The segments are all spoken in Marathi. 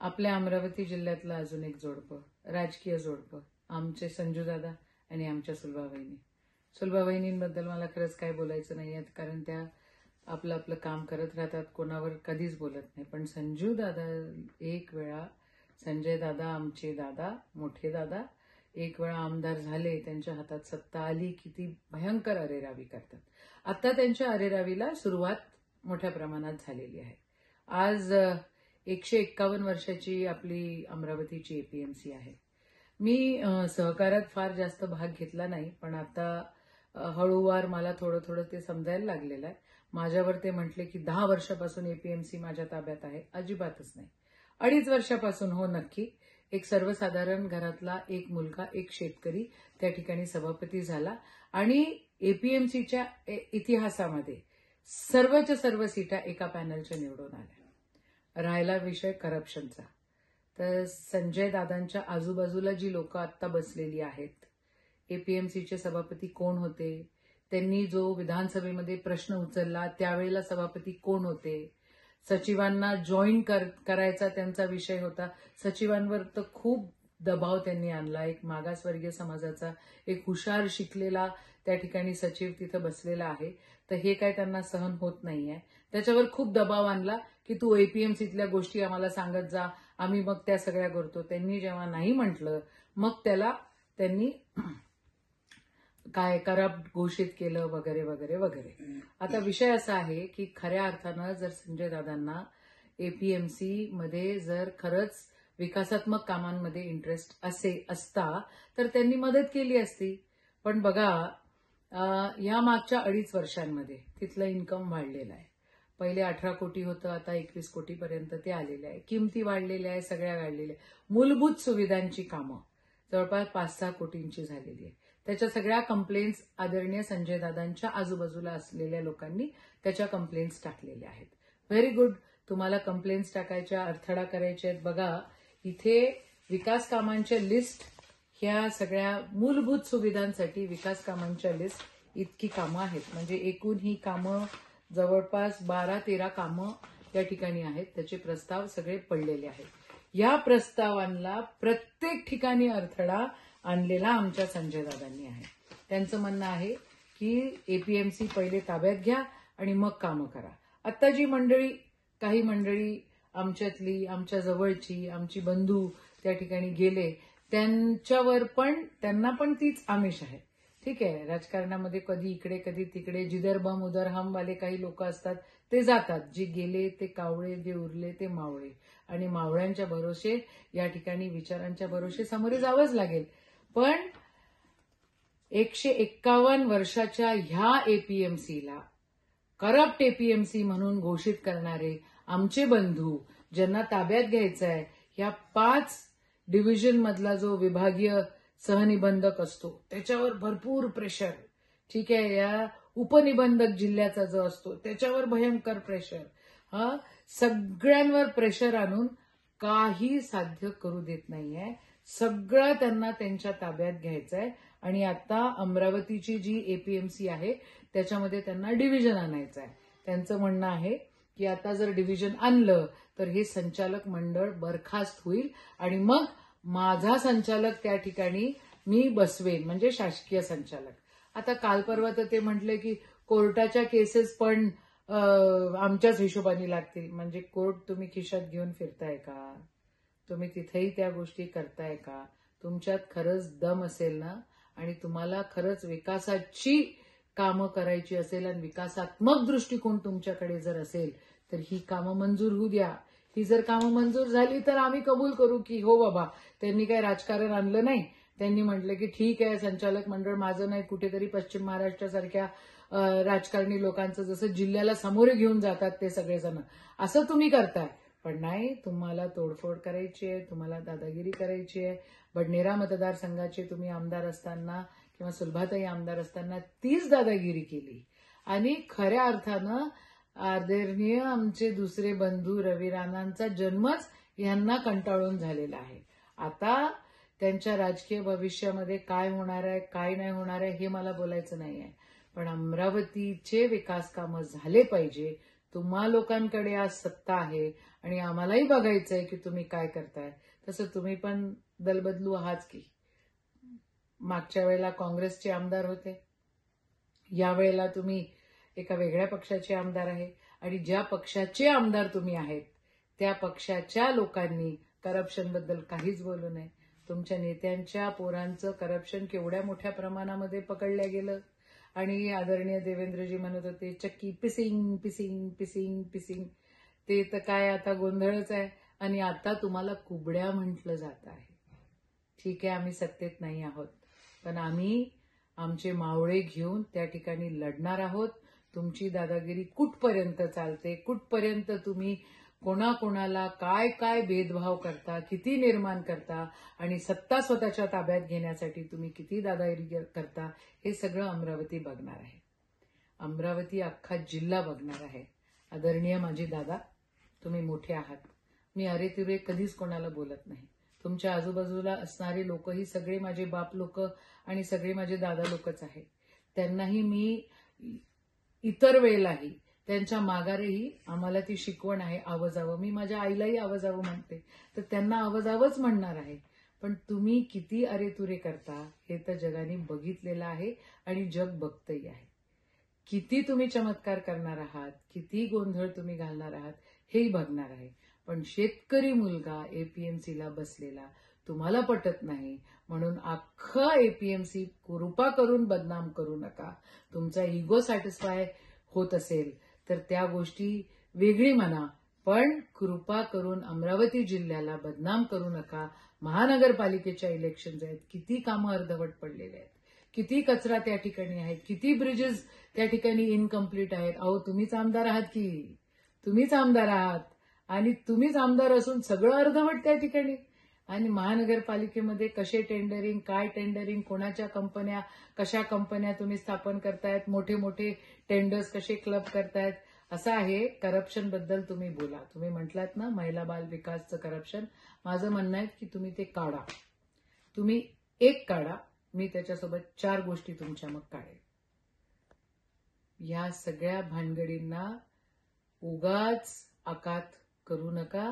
आपल्या अमरावती जिल्ह्यातलं अजून एक जोडपं, राजकीय जोडपं, आमचे संजू दादा आणि आमच्या सुलभावहिनी. सुलभावहिनींबद्दल मला खरंच काय बोलायचं नाही, कारण त्या आपलं आपलं काम करत राहतात, कोणावर कधीच बोलत नाही. पण संजू दादा एक वेळा, संजय दादा आमचे दादा, मोठे दादा, एक वेळा आमदार झाले, त्यांच्या हातात सत्ता आली की ती भयंकर अरेरावी करतात. आता त्यांच्या अरेरावीला सुरुवात मोठ्या प्रमाणात झालेली आहे. आज 151 वर्षाची आपली अमरावतीची एपीएमसी आहे. मी सहकारात फार जास्त भाग घेतला नाही, पण आता हळूवार मला थोडं थोडं ते समजायला लागलेलं आहे. माझ्यावर ते म्हटले की 10 वर्षापासून एपीएमसी माझ्या ताब्यात आहे. अजिबातच नाही. 2.5 वर्षापासून हो नक्की. एक सर्वसाधारण घरातला एक मुलगा, एक शेतकरी त्या ठिकाणी सभापती झाला आणि एपीएमसीच्या इतिहासामध्ये सर्वच्या सर्व सीटा एका पॅनलच्या निवडून आल्या. राहिला विषय करप्शनचा, तर संजय दादांच्या आजूबाजूला जी लोक आत्ता बसलेली आहेत, एपीएमसीचे सभापती कोण होते, त्यांनी जो विधानसभेमध्ये प्रश्न उचलला त्यावेळेला सभापती कोण होते, सचिवांना जॉईन करायचा त्यांचा विषय होता. सचिवांवर तर खूप दबाव त्यांनी आणला. एक मागासवर्गीय समाजाचा एक हुशार शिकलेला त्या ठिकाणी सचिव तिथं बसलेला आहे, तर हे काय त्यांना सहन होत नाहीये. त्याच्यावर खूप दबाव आणला की तू एपीएमसीतल्या गोष्टी आम्हाला सांगत जा, आम्ही मग त्या सगळ्या करतो. त्यांनी जेव्हा नाही म्हटलं, मग त्याला त्यांनी काय करप्ट घोषित केलं वगैरे वगैरे वगैरे. आता विषय असा आहे की खऱ्या अर्थानं जर संजय दादांना एपीएमसी मध्ये जर खरंच विकासात्मक कामांमध्ये इंटरेस्ट असता तर त्यांनी मदत केली असती. पण बघा, या मागच्या 2.5 वर्षांमध्ये तिथलं इन्कम वाढलेलं आहे. पहिले 18 कोटी होतं, आता 21 कोटीपर्यंत ते आलेले आहे. किमती वाढलेल्या आहे, सगळ्या वाढलेल्या आहे. मूलभूत सुविधांची कामं जवळपास 5-6 कोटींची झालेली आहे. त्याच्या सगळ्या कंप्लेंट्स आदरणीय संजय दादांच्या आजूबाजूला असलेल्या लोकांनी त्याच्या कंप्लेंट्स टाकलेल्या आहेत. Very good. तुम्हाला कंप्लेंट्स टाकायच्या, अडथळा करायचे आहेत. बघा, इथे विकास कामांच्या लिस्ट, ह्या सगळ्या मूलभूत सुविधांसाठी विकास कामांच्या लिस्ट इतकी कामं आहेत. म्हणजे एकूण ही कामं जवळपास 12-13 कामं त्या ठिकाणी आहेत. त्याचे प्रस्ताव सगळे पडलेले आहेत. या प्रस्तावांना प्रत्येक ठिकाणी अडथळा आणलेला आमच्या संजय दादांनी आहे. त्यांचं म्हणणं आहे की एपीएमसी पहिले ताब्यात घ्या आणि मग कामं करा. आता जी मंडळी, काही मंडळी आमच्यातली, आमच्या जवळची, आमची बंधू त्या ठिकाणी गेले, त्यांना पण तीच आमिष आहे. ठीक आहे, राजकारणामध्ये कधी इकडे कधी तिकडे, जिधर बम उधर हम वाले काही लोक असतात, ते जातात. जे गेले ते कावळे, जे उरले ते मावळे. आणि मावळ्यांच्या भरोसे, या ठिकाणी विचारांच्या भरोसे सामोरे जावंच लागेल. पण 151 वर्षाच्या ह्या एपीएमसीला करप्ट एपीएमसी म्हणून घोषित करणारे आमचे बंधू, ज्यांना ताब्यात घ्यायचं आहे, ह्या 5 डिव्हिजन मधला जो विभागीय सहनिबंधक असतो त्याच्यावर भरपूर प्रेशर. ठीक आहे, या उपनिबंधक जिल्ह्याचा जो असतो त्याच्यावर भयंकर प्रेशर. सगळ्यांवर प्रेशर आणून काही साध्य करू देत नाहीये. सगळं त्यांना त्यांच्या ताब्यात घ्यायचं आहे. आणि आता अमरावतीची जी एपीएमसी आहे त्याच्यामध्ये त्यांना डिव्हिजन आणायचं आहे. त्यांचं म्हणणं आहे की आता जर डिव्हिजन आणलं तर हे संचालक मंडळ बरखास्त होईल आणि मग माझा संचालक त्या ठिकाणी मी बसवेन, म्हणजे शासकीय संचालक. आता काल परवा तर ते म्हटले की कोर्टाच्या केसेस पण आमच्याच हिशोबाने लागतील. म्हणजे कोर्ट तुम्ही खिशात घेऊन फिरताय का? तुम्ही तिथेही त्या गोष्टी करताय का? तुमच्यात खरंच दम असेल ना, आणि तुम्हाला खरंच विकासाची कामं करायची असेल आणि विकासात्मक दृष्टिकोन तुमच्याकडे जर असेल तर ही कामं मंजूर होऊ द्या. ही जर कामं मंजूर झाली तर आम्ही कबूल करू की हो बाबा, त्यांनी काही राजकारण आणलं नाही. त्यांनी म्हटलं की ठीक आहे, संचालक मंडळ माझं नाही, कुठेतरी पश्चिम महाराष्ट्रासारख्या राजकारणी लोकांचं जसं जिल्ह्याला सामोरे घेऊन जातात ते सगळेजण, असं तुम्ही करताय. पण नाही, तुम्हाला तोडफोड करायची आहे, तुम्हाला दादागिरी करायची आहे. बडनेरा मतदारसंघाचे तुम्ही आमदार असताना किंवा सुलभाताई आमदार असताना तीच दादागिरी केली. आणि खऱ्या अर्थानं आदरणीय आमचे दुसरे बंधू रवी राणांचा जन्मच यांना कंटाळून झालेला आहे. आता त्यांच्या राजकीय भविष्यामध्ये काय होणार आहे, काय नाही होणार आहे हे मला बोलायचं नाहीये. पण अमरावतीचे विकास कामं झाले पाहिजे, तुम्हा लोकांकडे आज सत्ता आहे आणि आम्हालाही बघायचंय की तुम्ही काय करताय. तसं तुम्ही पण दलबदलू आहात की. मागच्या वेळेला काँग्रेसचे आमदार होते, यावेळेला तुम्ही एका वेगळ्या पक्षाचे आमदार आहे आणि ज्या पक्षाचे आमदार तुम्ही आहेत त्या पक्षाच्या लोकांनी करप्शनबद्दल काहीच बोलू नये. तुमच्या नेत्यांच्या पोरांचं करप्शन केवढ्या मोठ्या प्रमाणामध्ये पकडलं गेलं आणि आदरणीय देवेंद्रजी म्हणत होते चक्की पिसिंग पिसिंग पिसिंग पिसिंग. ते तर काय आता गोंधळच आहे. आणि आता तुम्हाला कुबड्या म्हटलं जात आहे. ठीक आहे, आम्ही सत्तेत नाही आहोत, पण आम्ही आमचे मावळे घेऊन त्या ठिकाणी लढणार आहोत. तुमची दादागिरी कुठपर्यंत चालते, कुठपर्यंत तुम्ही कोणाकोणाला काय काय भेदभाव करता, किती निर्माण करता आणि सत्ता स्वतःच्या ताब्यात घेण्यासाठी तुम्ही किती दादागिरी करता, हे सगळं अमरावती बघणार आहे. अमरावती अख्खा जिल्हा बघणार आहे. आदरणीय माझे दादा, तुम्ही मोठे आहात. मी अरेतिरे कधीच कोणाला बोलत नाही. तुमच्या आजूबाजूला असणारे लोक ही सगळे माझे बाप लोक आणि सगळे माझे दादा लोकच आहेत. त्यांनाही मी इतर वेळेलाही त्यांच्या माघारेही आम्हाला ती शिकवण आहे आवाजावं. मी माझ्या आईलाही आवाजावं म्हणते, तर त्यांना आवाजावंच म्हणणार आहे. पण तुम्ही किती अरेतुरे करता हे तर जगाने बघितलेलं आहे आणि जग बघतही आहे. किती तुम्ही चमत्कार करणार आहात, किती गोंधळ तुम्ही घालणार आहात हेही बघणार आहे. पण शेतकरी मुलगा एपीएमसीला बसलेला तुम्हाला पटत नाही म्हणून अख्खं एपीएमसी कृपा करून बदनाम करू नका. तुमचा इगो सॅटिस्फाय होत असेल तर त्या गोष्टी वेगळी म्हणा, पण कृपा करून अमरावती जिल्ह्याला बदनाम करू नका. महानगरपालिकेच्या इलेक्शन्स आहेत, किती कामं अर्धवट पडलेले आहेत, किती कचरा त्या ठिकाणी आहे, किती ब्रिजेस त्या ठिकाणी इनकम्प्लीट आहेत. अहो, तुम्हीच आमदार आहात की, तुम्हीच आमदार आहात आणि तुम्हीच आमदार असून सगळं अर्धवट त्या ठिकाणी. आणि महानगरपालिकेमध्ये कसे टेंडरिंग, काय टेंडरिंग, कोणाच्या कंपन्या, कशा कंपन्या तुम्ही स्थापन करतायत, मोठे मोठे टेंडर्स कसे क्लब करतायत, असं आहे. करप्शन बद्दल तुम्ही बोला. तुम्ही म्हटलात ना महिला बाल विकासचं करप्शन, माझं म्हणणं आहे की तुम्ही ते काढा. तुम्ही एक काढा, मी त्याच्यासोबत 4 गोष्टी तुमच्या मग काढेल. या सगळ्या भानगडींना उगाच आकात करू नका.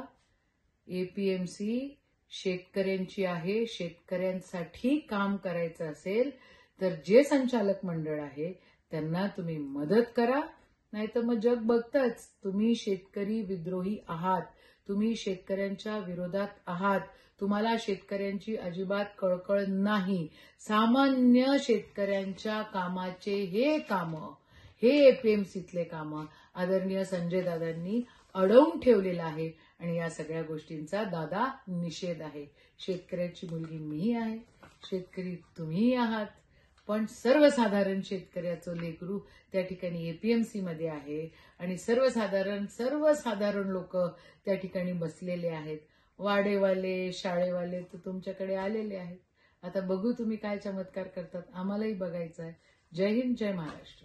एपीएमसी शेतकऱ्यांची आहे. शेतकऱ्यांसाठी काम करायचं असेल तर जे संचालक मंडळ आहे त्यांना तुम्ही मदत करा, नाहीतर मग जग बघतच. तुम्ही शेतकरी विद्रोही आहात, तुम्ही शेतकऱ्यांच्या विरोधात आहात. तुम्हाला शेतकऱ्यांची अजिबात कळकळ नाही. सामान्य शेतकऱ्यांच्या कामाचे हे एपीएमसीतले कामं आदरणीय संजय दादांनी अडवून ठेवलेलं आहे आणि या सगळ्या गोष्टींचा दादा निषेध आहे. शेतकऱ्याची मुलगी मीही आहे, शेतकरी तुम्हीही आहात, पण सर्वसाधारण शेतकऱ्याचं लेकरू त्या ठिकाणी एपीएमसी मध्ये आहे आणि सर्वसाधारण लोक त्या ठिकाणी बसलेले आहेत. वाडेवाले, शाळेवाले तर तुमच्याकडे आलेले आहेत. आता बघू तुम्ही काय चमत्कार करतात, आम्हालाही बघायचं आहे. जय हिंद, जय महाराष्ट्र.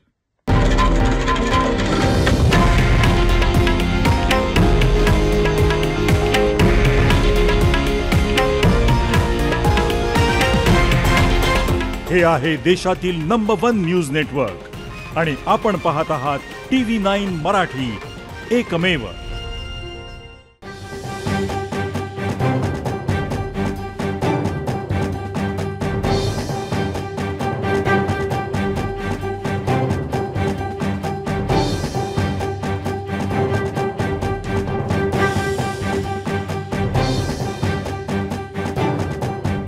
हे आहे देशातील नंबर 1 न्यूज नेटवर्क आणि आपण पाहत आहात TV9 मराठी, एकमेव.